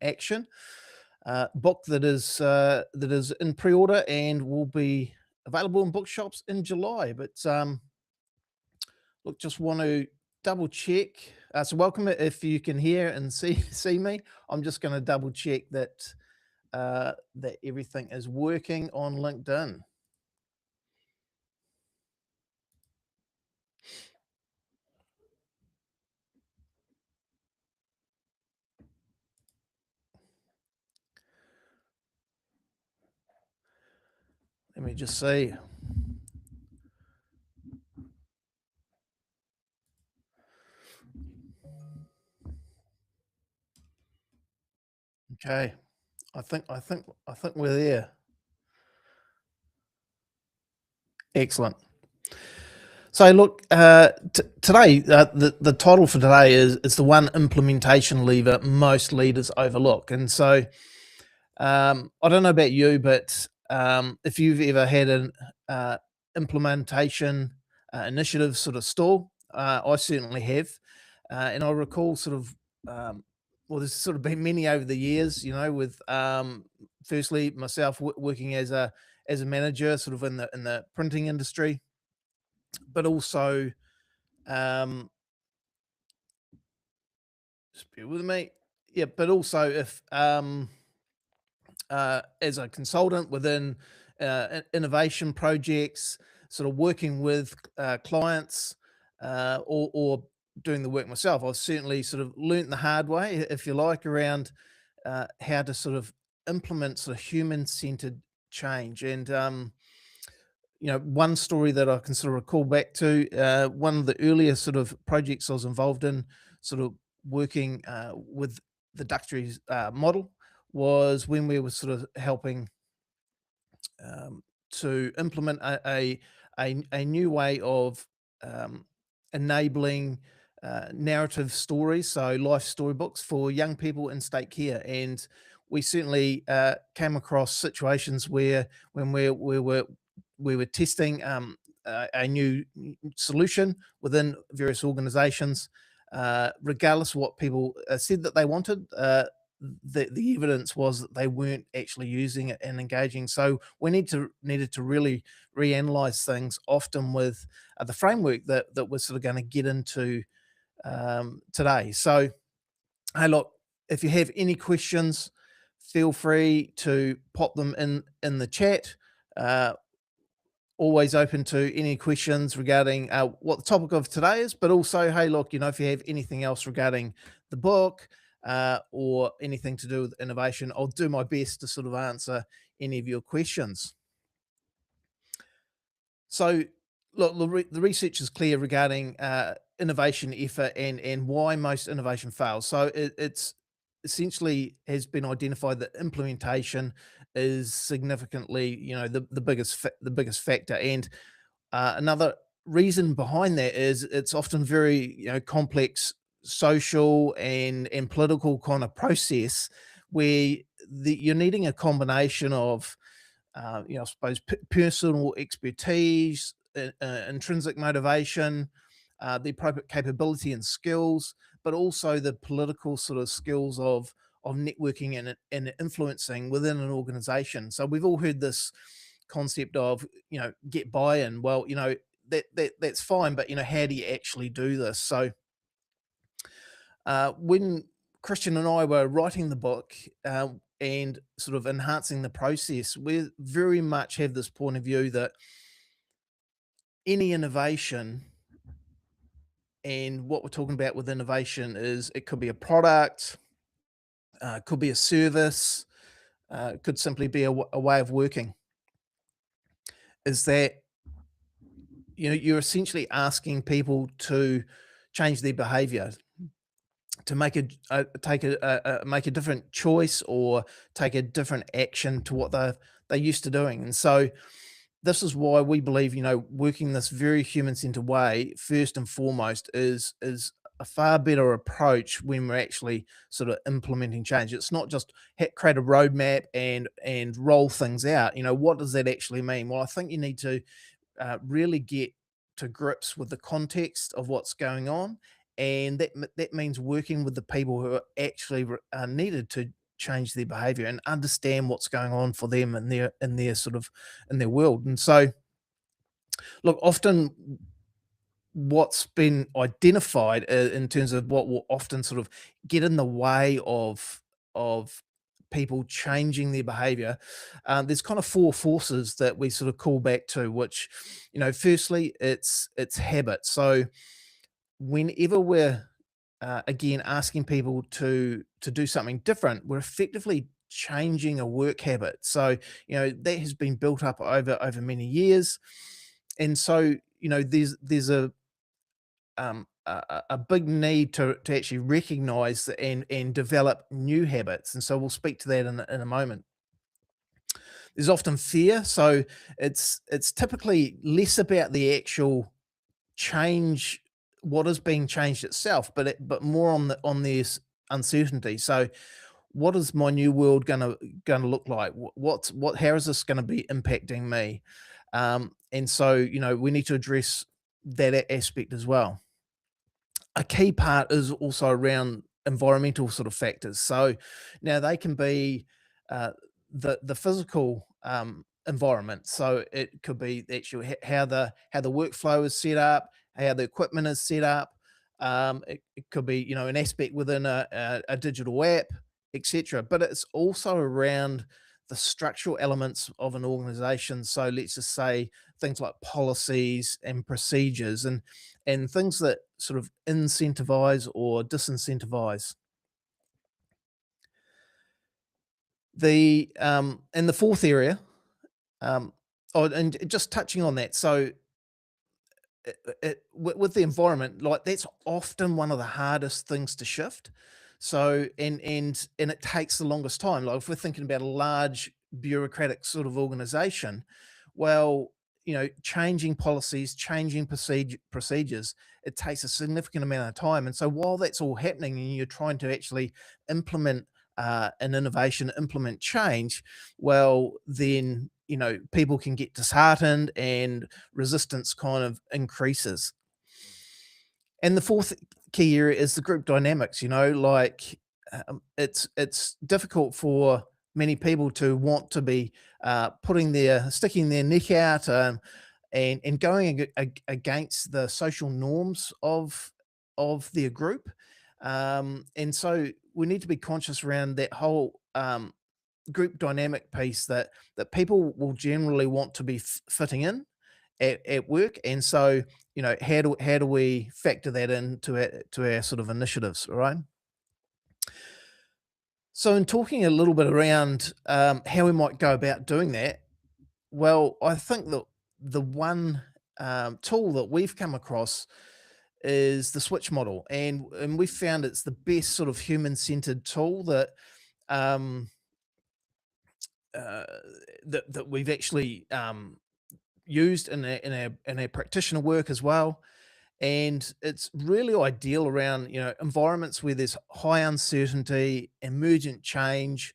Action book that is in pre-order and will be available in bookshops in July. But look, just want to double check. So welcome if you can hear and see me. I'm just going to double check that everything is working on LinkedIn. Let me just see. Okay, I think we're there. Excellent. So look, today the title for today is the one implementation lever most leaders overlook. And so I don't know about you, but if you've ever had an implementation initiative sort of stall, I certainly have, and I recall sort of well, there's sort of been many over the years, with firstly myself working as a manager, sort of in the printing industry, but also just bear with me. Yeah, but also if as a consultant within innovation projects, sort of working with clients, or doing the work myself, I've certainly sort of learnt the hard way, if you like, around how to sort of implement sort of human-centered change. And one story that I can sort of recall back to, one of the earlier sort of projects I was involved in, sort of working with the Duxbury model, was when we were sort of helping to implement a new way of enabling narrative stories, so life storybooks for young people in state care. And we certainly came across situations where when we were testing a new solution within various organizations, regardless of what people said that they wanted, the evidence was that they weren't actually using it and engaging. So we needed to really reanalyze things, often with the framework that we're sort of going to get into today. So hey, look, if you have any questions, feel free to pop them in the chat. Always open to any questions regarding what the topic of today is, but also, hey, look, if you have anything else regarding the book or anything to do with innovation, I'll do my best to sort of answer any of your questions. So, look, the research is clear regarding innovation effort and why most innovation fails. So it's essentially has been identified that implementation is significantly, the biggest factor. And another reason behind that is it's often very, complex social and political kind of process, where you're needing a combination of I suppose personal expertise, intrinsic motivation, the appropriate capability and skills, but also the political sort of skills of networking and influencing within an organization. So we've all heard this concept of, get buy-in. Well, that's fine, but how do you actually do this? So when Christian and I were writing the book and sort of enhancing the process, we very much have this point of view that any innovation, and what we're talking about with innovation is it could be a product, could be a service, could simply be a way of working, is that you're essentially asking people to change their behavior, to make make a different choice or take a different action to what they're used to doing. And so this is why we believe, working this very human-centered way, first and foremost, is a far better approach when we're actually sort of implementing change. It's not just create a roadmap and roll things out. What does that actually mean? Well, I think you need to really get to grips with the context of what's going on, and that means working with the people who are actually are needed to change their behavior and understand what's going on for them in their sort of in their world. And so, look, often what's been identified in terms of what will often sort of get in the way of people changing their behavior, there's kind of four forces that we sort of call back to, which, firstly, it's habit. So whenever we're again asking people to do something different, we're effectively changing a work habit. So that has been built up over many years, and so there's a big need to actually recognize and develop new habits. And so we'll speak to that in a moment. There's often fear. So it's typically less about the actual change, what is being changed itself, but more on this uncertainty. So what is my new world gonna look like? How is this gonna be impacting me? And so we need to address that aspect as well. A key part is also around environmental sort of factors. So now they can be uh, the physical environment. So it could be actually how the workflow is set up, how the equipment is set up. It could be an aspect within a digital app, etc. But it's also around the structural elements of an organization. So let's just say things like policies and procedures and things that sort of incentivize or disincentivize. And the fourth area, um, oh, and just touching on that, so with the environment, like that's often one of the hardest things to shift. So and it takes the longest time. Like if we're thinking about a large bureaucratic sort of organization, well, changing policies, changing procedures, it takes a significant amount of time. And so while that's all happening, and you're trying to actually implement an innovation, implement change, well, then people can get disheartened and resistance kind of increases. And the fourth key area is the group dynamics. Like it's difficult for many people to want to be sticking their neck out, and going against the social norms of their group. And so we need to be conscious around that whole group dynamic piece, that people will generally want to be fitting in at work. And so how do we factor that into our sort of initiatives, all right? So in talking a little bit around how we might go about doing that, well, I think that the one tool that we've come across is the switch model, and we found it's the best sort of human-centered tool um, uh, that we've actually used in our practitioner work as well. And it's really ideal around environments where there's high uncertainty, emergent change.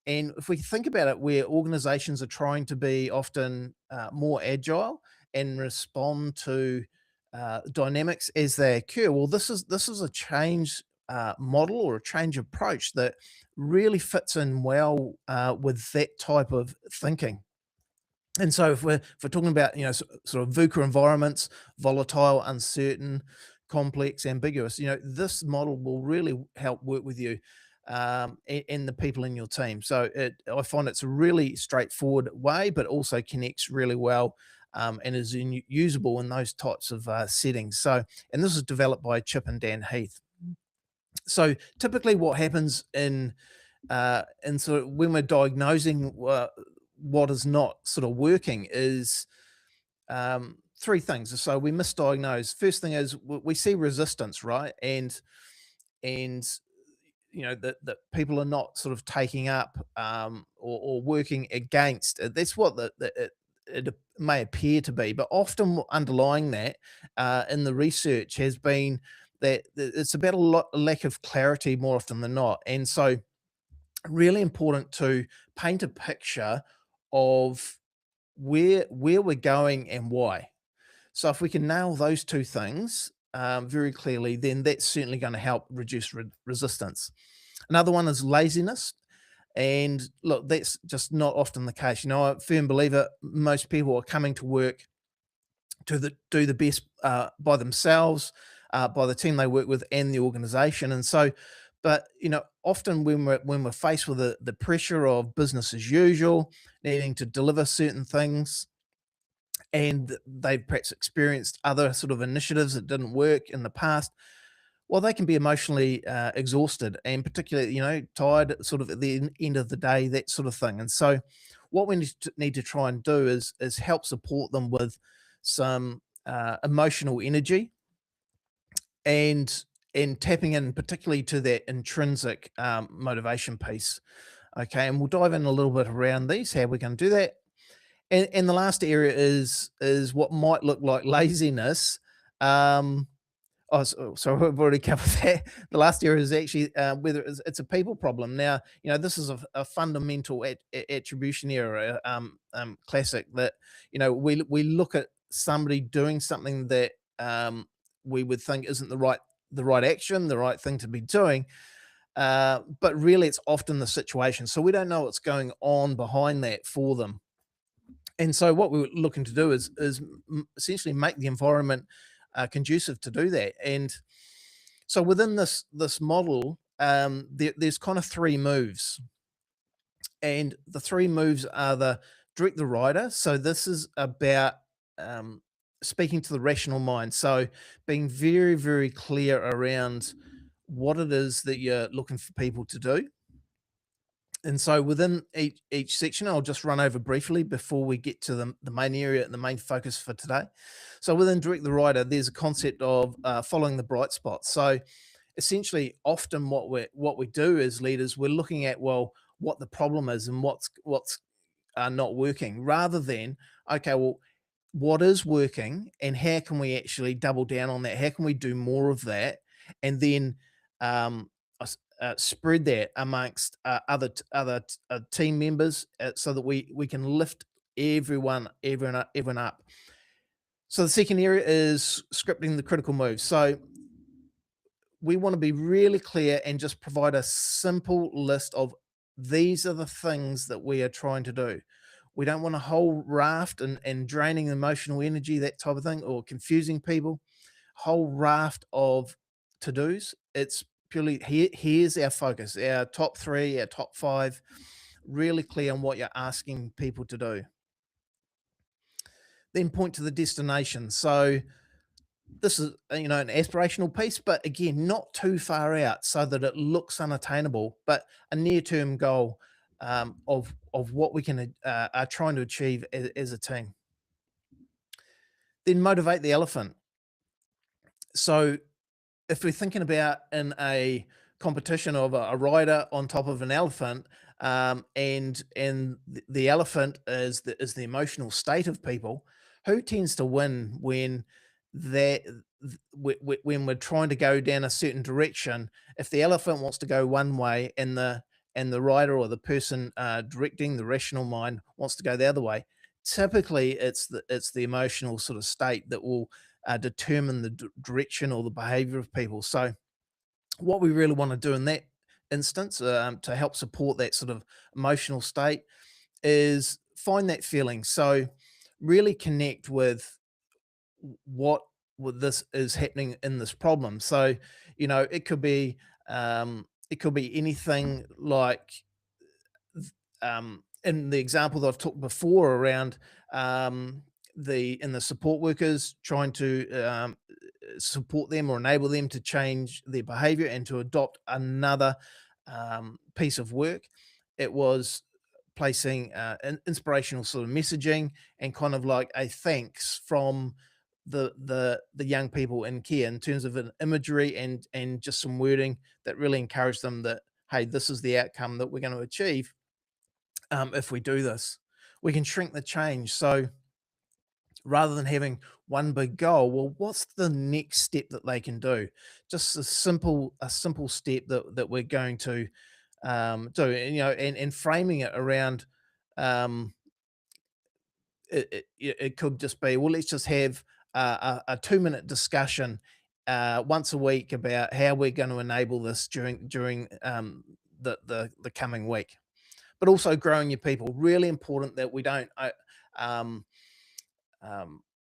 And if we think about it, where organizations are trying to be often more agile and respond to dynamics as they occur, well, this is a change model or a change approach that really fits in well with that type of thinking. And so if we're talking about sort of VUCA environments, volatile, uncertain, complex, ambiguous, this model will really help work with you and the people in your team. So I find it's a really straightforward way, but also connects really well, and is usable in those types of settings. So, and this is developed by Chip and Dan Heath. So typically, what happens in sort of when we're diagnosing what is not sort of working is three things. So we misdiagnose. First thing is we see resistance, right? And that people are not sort of taking up or working against. That's what it may appear to be, but often underlying that in the research has been that it's about a lack of clarity more often than not. And so really important to paint a picture of where we're going and why. So if we can nail those two things, very clearly, then that's certainly going to help reduce resistance. Another one is laziness. And look, that's just not often the case. You know, I'm a firm believer most people are coming to work do the best by themselves, by the team they work with, and the organization. And so, but you know, often when we're faced with the pressure of business as usual, needing to deliver certain things, and they've perhaps experienced other sort of initiatives that didn't work in the past, well, they can be emotionally exhausted and particularly, you know, tired sort of at the end of the day, that sort of thing. And so, what we need to try and do is help support them with some emotional energy and tapping in particularly to that intrinsic motivation piece. Okay, and we'll dive in a little bit around these, how we can do that. And the last area is what might look like laziness. Um, Oh, so we've already covered that. The last area is actually whether it's a people problem. Now, you know, this is a fundamental attribution error, classic that, you know, we look at somebody doing something that we would think isn't the right action, the right thing to be doing, but really it's often the situation. So we don't know what's going on behind that for them. And so what we're looking to do is essentially make the environment conducive to do that. And so within this model, there's kind of three moves, and the three moves are the direct the rider. So this is about um, speaking to the rational mind. So being very very clear around what it is that you're looking for people to do. And so within each section, I'll just run over briefly before we get to the main area and the main focus for today. So within direct the rider, there's a concept of following the bright spots. So essentially, often what we do as leaders, we're looking at, well, what the problem is and what's not working, rather than, okay, well, what is working and how can we actually double down on that? How can we do more of that? And then spread that amongst other team members, so that we can lift everyone up. So the second area is scripting the critical moves. So we want to be really clear and just provide a simple list of these are the things that we are trying to do. We don't want a whole raft and draining emotional energy, that type of thing, or confusing people. Whole raft of to dos. It's purely here's our focus, our top three, our top five, really clear on what you're asking people to do. Then point to the destination. So this is, you know, an aspirational piece, but again, not too far out so that it looks unattainable, but a near-term goal of what we can are trying to achieve as a team. Then motivate the elephant. So if we're thinking about in a competition of a rider on top of an elephant, and the elephant is the emotional state of people, who tends to win when that when we're trying to go down a certain direction? If the elephant wants to go one way and the rider or the person directing the rational mind wants to go the other way, typically it's the emotional sort of state that will determine the direction or the behavior of people. So, what we really want to do in that instance, to help support that sort of emotional state, is find that feeling. So, really connect with what with this is happening in this problem. So, you know, it could be anything like in the example that I've talked before around the support workers trying to support them or enable them to change their behavior and to adopt another piece of work. It was placing an inspirational sort of messaging and kind of like a thanks from the young people in care in terms of an imagery and just some wording that really encouraged them that, hey, this is the outcome that we're going to achieve if we do this. We can shrink the change. So rather than having one big goal, well, what's the next step that they can do? Just a simple step that we're going to do, and, you know, and framing it around um, it could just be, well, let's just have a 2-minute discussion once a week about how we're going to enable this during the coming week. But also growing your people, really important that we don't um,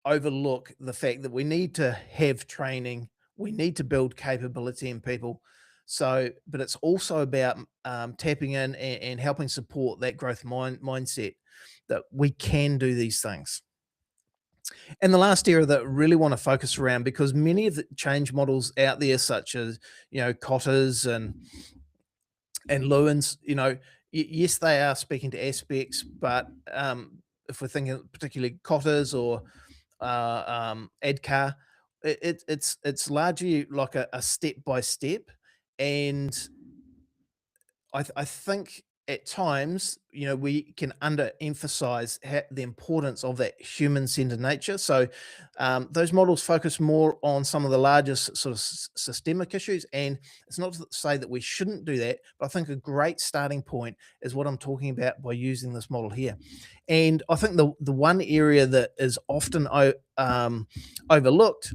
overlook the fact that we need to have training, we need to build capability in people. So, but it's also about tapping in and helping support that growth mindset that we can do these things. And the last area that I really want to focus around, because many of the change models out there, such as Cotters and Lewins, yes, they are speaking to aspects, but if we're thinking particularly Cotters or ADCAR, it's largely like a step by step, and I think at times, we can underemphasize the importance of that human-centered nature. So, those models focus more on some of the largest sort of systemic issues, and it's not to say that we shouldn't do that, but I think a great starting point is what I'm talking about by using this model here. And I think the one area that is often overlooked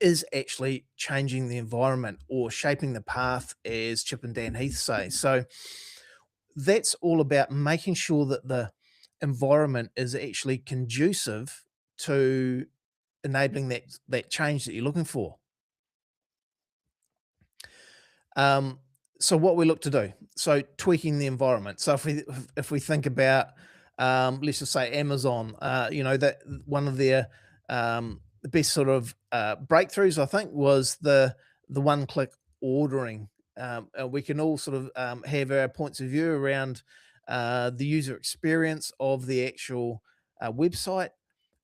is actually changing the environment or shaping the path, as Chip and Dan Heath say. So that's all about making sure that the environment is actually conducive to enabling that change that you're looking for. Um, so what we look to do, so tweaking the environment. So if we think about, let's just say Amazon, that one of their the best sort of breakthroughs, I think, was the one-click ordering. We can all sort of have our points of view around the user experience of the actual website,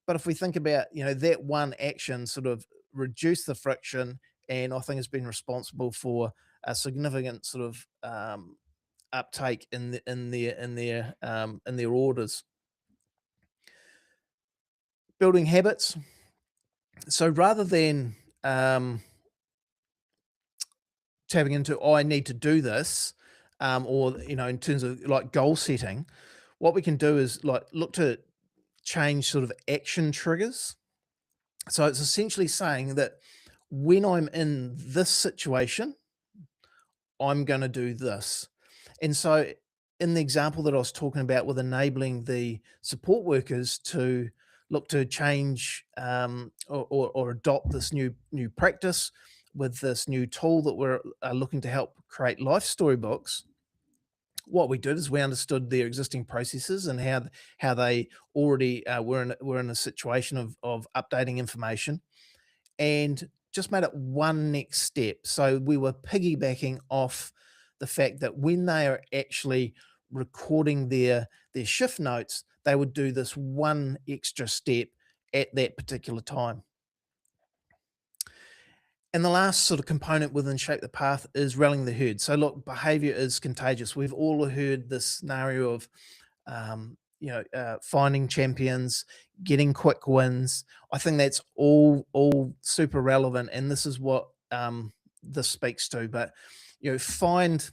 but if we think about, that one action sort of reduce the friction, and I think has been responsible for a significant sort of uptake in their orders. Building habits. So rather than tapping into, oh, I need to do this, or in terms of like goal setting, what we can do is like look to change sort of action triggers. So it's essentially saying that when I'm in this situation, I'm going to do this. And so, in the example that I was talking about with enabling the support workers to look to change or adopt this new practice with this new tool that we're looking to help create life storybooks, what we did is we understood their existing processes and how they already were in a situation of updating information, and just made it one next step. So we were piggybacking off the fact that when they are actually recording their shift notes, they would do this one extra step at that particular time. And the last sort of component within Shape the Path is rallying the herd. So look, behavior is contagious. We've all heard this scenario of finding champions, getting quick wins. I think that's all super relevant, and this is what this speaks to. But find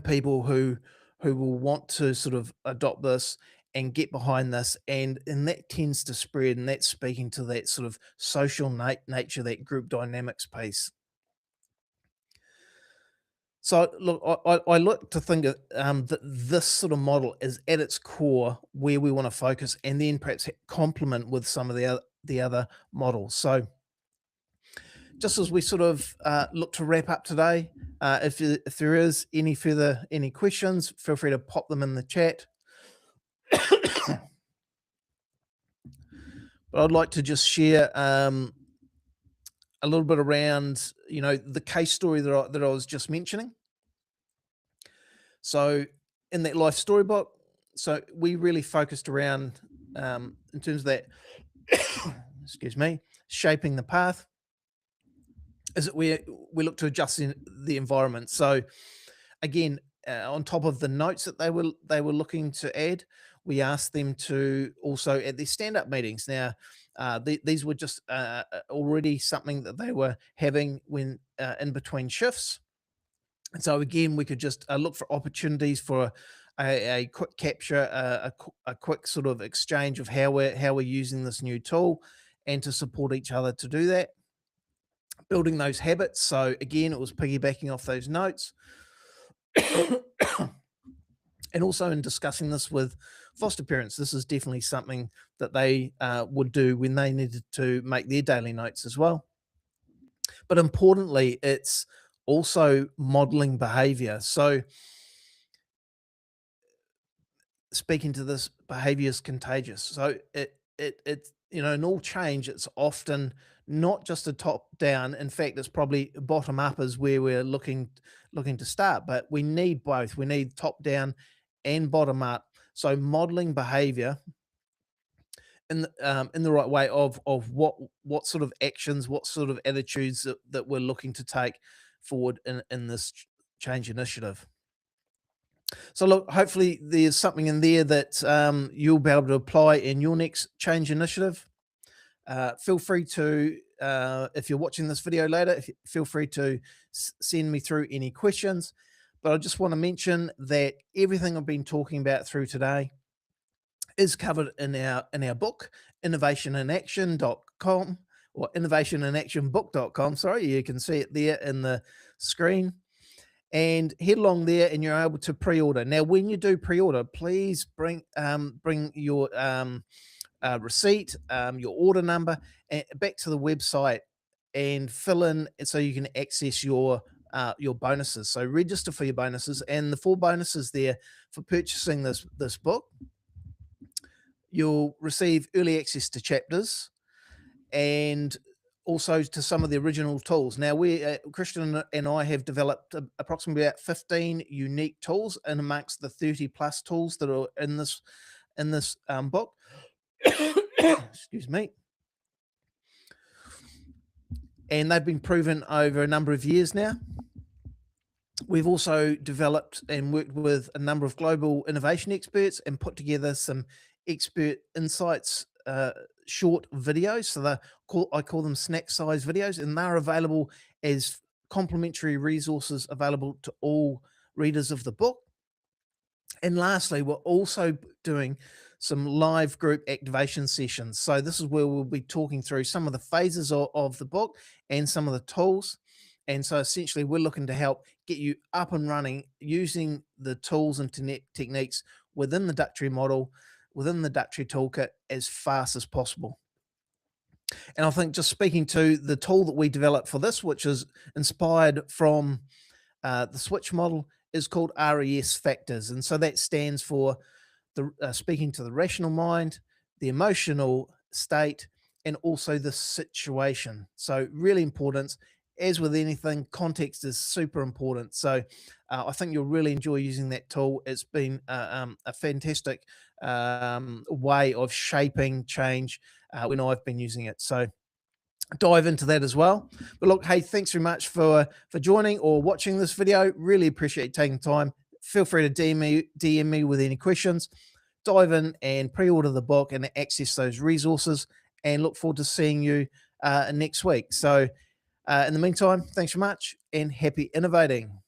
people who will want to sort of adopt this and get behind this, and that tends to spread, and that's speaking to that sort of social nature, that group dynamics piece. So look, I look to think that this sort of model is at its core where we want to focus, and then perhaps complement with some of the other models. So just as we sort of look to wrap up today, if there is any questions, feel free to pop them in the chat. But I'd like to just share a little bit around the case story that I was just mentioning. So in that life storybook, so we really focused around in terms of that, excuse me, shaping the path, is that we look to adjust the environment. So again, on top of the notes that they were looking to add, we asked them to also at their stand-up meetings. Now, these were just already something that they were having when in between shifts. And so again, we could just look for opportunities for a quick capture, a quick sort of exchange of how we're using this new tool, and to support each other to do that. building those habits. So again, it was piggybacking off those notes. And also in discussing this with foster parents, this is definitely something that they would do when they needed to make their daily notes as well. But importantly, it's also modeling behavior. So speaking to this, behavior is contagious. So it in all change, it's often not just a top down. In fact, it's probably bottom up is where we're looking to start. But we need both. We need top down and bottom up. So modeling behavior in the right way of what sort of actions, what sort of attitudes that we're looking to take forward in this change initiative. So look, hopefully there's something in there that you'll be able to apply in your next change initiative. Feel free to, if you're watching this video later, feel free to send me through any questions. But I just want to mention that everything I've been talking about through today is covered in our book, innovationinaction.com, or innovationinactionbook.com. Sorry, you can see it there in the screen. And head along there and you're able to pre-order. Now, when you do pre-order, please bring your receipt, your order number, back to the website and fill in so you can access your bonuses. So register for your bonuses, and the 4 bonuses there for purchasing this book. You'll receive early access to chapters and also to some of the original tools. Now, Christian and I have developed approximately about 15 unique tools in amongst the 30 plus tools that are in this book. Excuse me. And they've been proven over a number of years now. We've also developed and worked with a number of global innovation experts and put together some expert insights short videos. So I call them snack size videos, and they're available as complimentary resources available to all readers of the book. And lastly, we're also doing some live group activation sessions. So this is where we'll be talking through some of the phases of the book and some of the tools. And so essentially we're looking to help get you up and running using the tools and techniques within the Duck Tree model, within the Duck Tree toolkit as fast as possible. And I think just speaking to the tool that we developed for this, which is inspired from the switch model, is called RES factors. And so that stands for the speaking to the rational mind, the emotional state, and also the situation. So really important. As with anything, context is super important. So I think you'll really enjoy using that tool. It's been a fantastic way of shaping change when I've been using it. So dive into that as well. But look, hey, thanks very much for joining or watching this video. Really appreciate taking time. Feel free to DM me with any questions. Dive in and pre-order the book and access those resources, and look forward to seeing you next week. So in the meantime, thanks so much and happy innovating.